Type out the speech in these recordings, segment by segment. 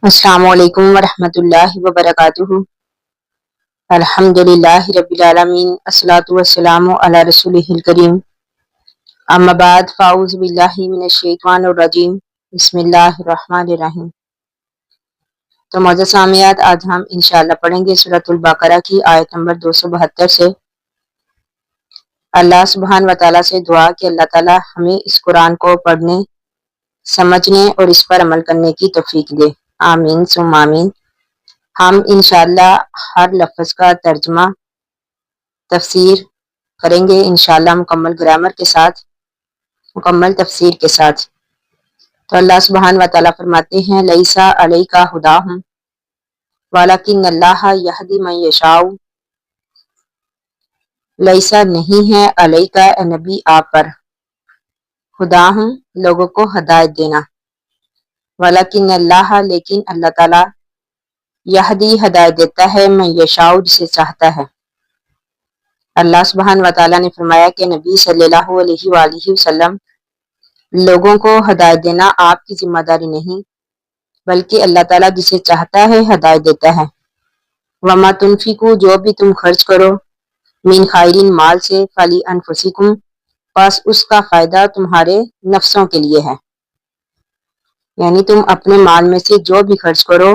السلام علیکم ورحمۃ اللہ وبرکاتہ۔ الحمدللہ رب العالمین، الصلاۃ والسلام علی رسولہ الکریم، اما بعد، فاعوذ باللہ من الشیطان الرجیم، بسم اللہ الرحمن الرحیم۔ تو معزز سامعات، آج ہم انشاءاللہ پڑھیں گے سورۃ البقرہ کی آیت نمبر 272 سے۔ اللہ سبحانہ و تعالیٰ سے دعا کہ اللہ تعالیٰ ہمیں اس قرآن کو پڑھنے، سمجھنے اور اس پر عمل کرنے کی توفیق دے، آمین ثم آمین۔ ہم انشاءاللہ ہر لفظ کا ترجمہ، تفسیر کریں گے انشاءاللہ مکمل گرامر کے ساتھ، مکمل تفسیر کے ساتھ۔ تو اللہ سبحانہ و تعالیٰ فرماتے ہیں، لیسا علیک ہداہم ولکن اللہ یہدی من یشاء۔ لیسا نہیں ہے علیک اے نبی آپ پر، ہداہم لوگوں کو ہدایت دینا، ولیکن اللہ لیکن اللہ تعالیٰ یہدی ہدایت دیتا ہے، من یشاء جسے چاہتا ہے۔ اللہ سبحانہ و تعالیٰ نے فرمایا کہ نبی صلی اللہ علیہ وآلہ وسلم لوگوں کو ہدایت دینا آپ کی ذمہ داری نہیں، بلکہ اللہ تعالیٰ جسے چاہتا ہے ہدایت دیتا ہے۔ وما تنفقوا جو بھی تم خرچ کرو، من خیرین مال سے، فلی انفسکم پس اس کا فائدہ تمہارے نفسوں کے لیے ہے، یعنی تم اپنے مال میں سے جو بھی خرچ کرو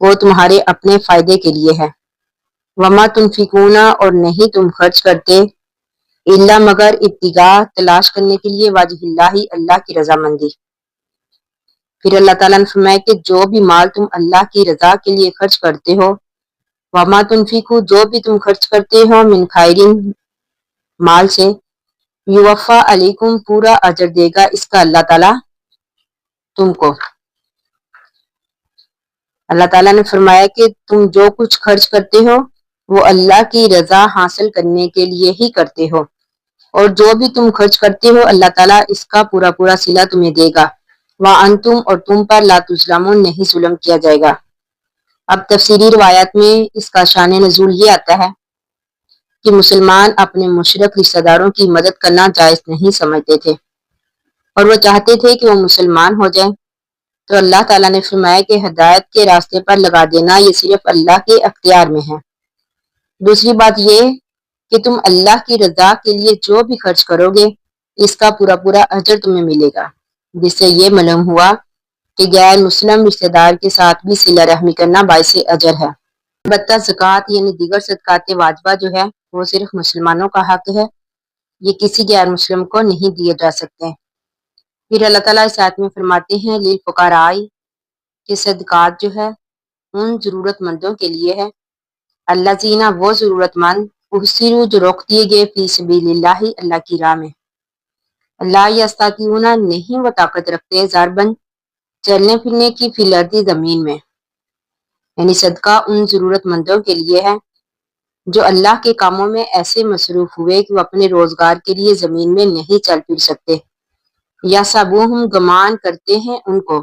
وہ تمہارے اپنے فائدے کے لیے ہے۔ وما تنفقون اور نہیں تم خرچ کرتے، الا مگر ابتغاء تلاش کرنے کے لیے، وجہ اللہ اللہ کی رضامندی۔ پھر اللہ تعالیٰ نے فرمایا کہ جو بھی مال تم اللہ کی رضا کے لیے خرچ کرتے ہو، وما تنفقوا جو بھی تم خرچ کرتے ہو، من خیرین مال سے، یوفا علیکم پورا اجر دے گا اس کا اللہ تعالیٰ تم کو۔ اللہ تعالیٰ نے فرمایا کہ تم جو کچھ خرچ کرتے ہو وہ اللہ کی رضا حاصل کرنے کے لیے ہی کرتے ہو، اور جو بھی تم خرچ کرتے ہو اللہ تعالیٰ اس کا پورا پورا صلہ تمہیں دے گا، وَأَنْتُمْ اور تم پر لا تظلمون نہیں ظلم کیا جائے گا۔ اب تفسیری روایات میں اس کا شان نزول یہ آتا ہے کہ مسلمان اپنے مشرک رشتہ داروں کی مدد کرنا جائز نہیں سمجھتے تھے، اور وہ چاہتے تھے کہ وہ مسلمان ہو جائیں، تو اللہ تعالیٰ نے فرمایا کہ ہدایت کے راستے پر لگا دینا یہ صرف اللہ کے اختیار میں ہے۔ دوسری بات یہ کہ تم اللہ کی رضا کے لیے جو بھی خرچ کرو گے اس کا پورا پورا اجر تمہیں ملے گا، جس سے یہ معلوم ہوا کہ غیر مسلم رشتہ دار کے ساتھ بھی صلہ رحمی کرنا باعث اجر ہے۔ البتہ زکوٰۃ یعنی دیگر صدقات واجبہ جو ہے وہ صرف مسلمانوں کا حق ہے، یہ کسی غیر مسلم کو نہیں دیے جا سکتے۔ پھر اللہ تعالیٰ اس آیت میں فرماتے ہیں، للفقراء کہ صدقات جو ہے ان ضرورت مندوں کے لیے ہے، الذین وہ ضرورت مند، احصروا جو روک دیے گئے، فی سبیل اللہ اللہ کی راہ میں، لا یستطیعون نہیں وہ طاقت رکھتے، ضربن چلنے پھرنے کی، فی الارض زمین میں، یعنی صدقہ ان ضرورت مندوں کے لیے ہے جو اللہ کے کاموں میں ایسے مصروف ہوئے کہ وہ اپنے روزگار کے لیے زمین میں نہیں چل پھر سکتے، یا سبوہم گمان کرتے ہیں ان کو۔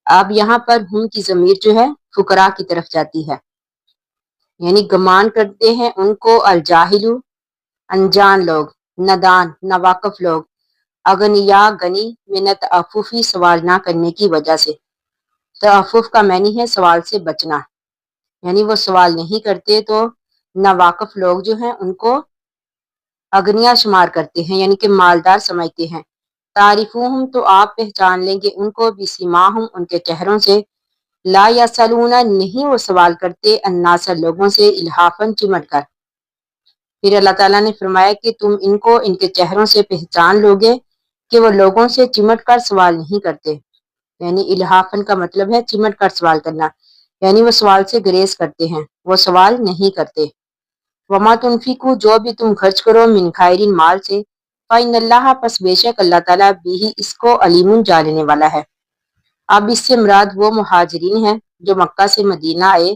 اب یہاں پر ہم کی ضمیر جو ہے فقراء کی طرف جاتی ہے، یعنی گمان کرتے ہیں ان کو، الجاہل انجان لوگ، ندان ناواقف لوگ، اغنیا غنی، من التعفف سوال نہ کرنے کی وجہ سے۔ تعفف کا معنی ہے سوال سے بچنا، یعنی وہ سوال نہیں کرتے تو ناواقف لوگ جو ہیں ان کو اغنیا شمار کرتے ہیں، یعنی کہ مالدار سمجھتے ہیں۔ تعریفوہم تو آپ پہچان لیں گے ان کو، بسیماہم ان کے چہروں سے، لا یسألون نہیں وہ سوال کرتے، الناس لوگوں سے، الحافاً چمٹ کر۔ پھر اللہ تعالیٰ نے فرمایا کہ تم ان کو ان کے چہروں سے پہچان لوگے کہ وہ لوگوں سے چمٹ کر سوال نہیں کرتے، یعنی الحافاً کا مطلب ہے چمٹ کر سوال کرنا، یعنی وہ سوال سے گریز کرتے ہیں، وہ سوال نہیں کرتے۔ وما تنفقوا جو بھی تم خرچ کرو، من خیرین مال سے، فإن اللہ پس بے شک اللہ تعالیٰ بھی اس کو علیم جاننے والا ہے۔ اب اس سے مراد وہ مہاجرین ہیں جو مکہ سے مدینہ آئے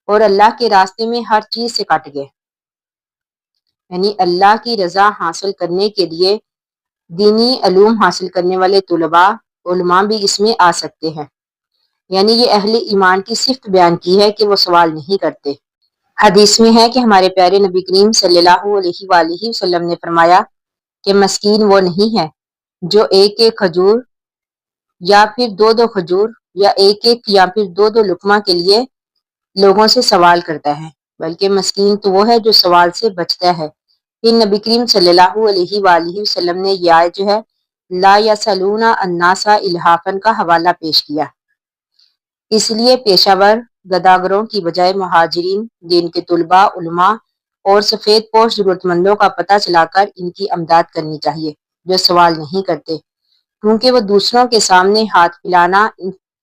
اور اللہ کے راستے میں ہر چیز سے کٹ گئے، یعنی اللہ کی رضا حاصل کرنے کے لیے دینی علوم حاصل کرنے والے طلباء علماء بھی اس میں آ سکتے ہیں، یعنی یہ اہل ایمان کی صفت بیان کی ہے کہ وہ سوال نہیں کرتے۔ حدیث میں ہے کہ ہمارے پیارے نبی کریم صلی اللہ علیہ وآلہ وسلم نے فرمایا کہ مسکین وہ نہیں ہے جو ایک ایک کھجور یا پھر دو دو کھجور یا ایک ایک یا پھر دو دو لقمہ کے لیے لوگوں سے سوال کرتا ہے، بلکہ مسکین تو وہ ہے جو سوال سے بچتا ہے۔ پھر نبی کریم صلی اللہ علیہ وآلہ وسلم نے یہ آیت جو ہے لا یسألون الناس الحافا کا حوالہ پیش کیا۔ اس لیے پیشہ ور گداگروں کی بجائے مہاجرین، دین کے طلباء، علماء اور سفید پوش ضرورت مندوں کا پتہ چلا کر ان کی امداد کرنی چاہیے جو سوال نہیں کرتے، کیونکہ وہ دوسروں کے سامنے ہاتھ پھیلانا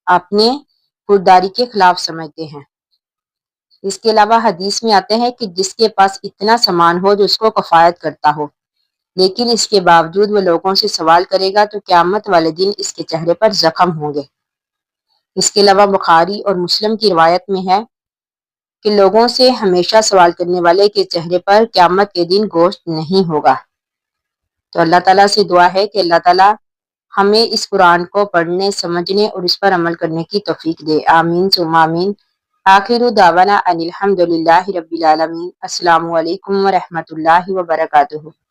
اپنے خودداری کے خلاف سمجھتے ہیں۔ اس کے علاوہ حدیث میں آتے ہیں کہ جس کے پاس اتنا سامان ہو جو اس کو کفایت کرتا ہو، لیکن اس کے باوجود وہ لوگوں سے سوال کرے گا تو قیامت والے دن اس کے چہرے پر زخم ہوں گے۔ اس کے علاوہ بخاری اور مسلم کی روایت میں ہے کہ لوگوں سے ہمیشہ سوال کرنے والے کے چہرے پر قیامت کے دن گوشت نہیں ہوگا۔ تو اللہ تعالیٰ سے دعا ہے کہ اللہ تعالیٰ ہمیں اس قرآن کو پڑھنے، سمجھنے اور اس پر عمل کرنے کی توفیق دے۔ آمین ثم آمین۔ آخر دعوانا ان الحمد للہ رب العالمین۔ السلام علیکم ورحمۃ اللہ وبرکاتہ۔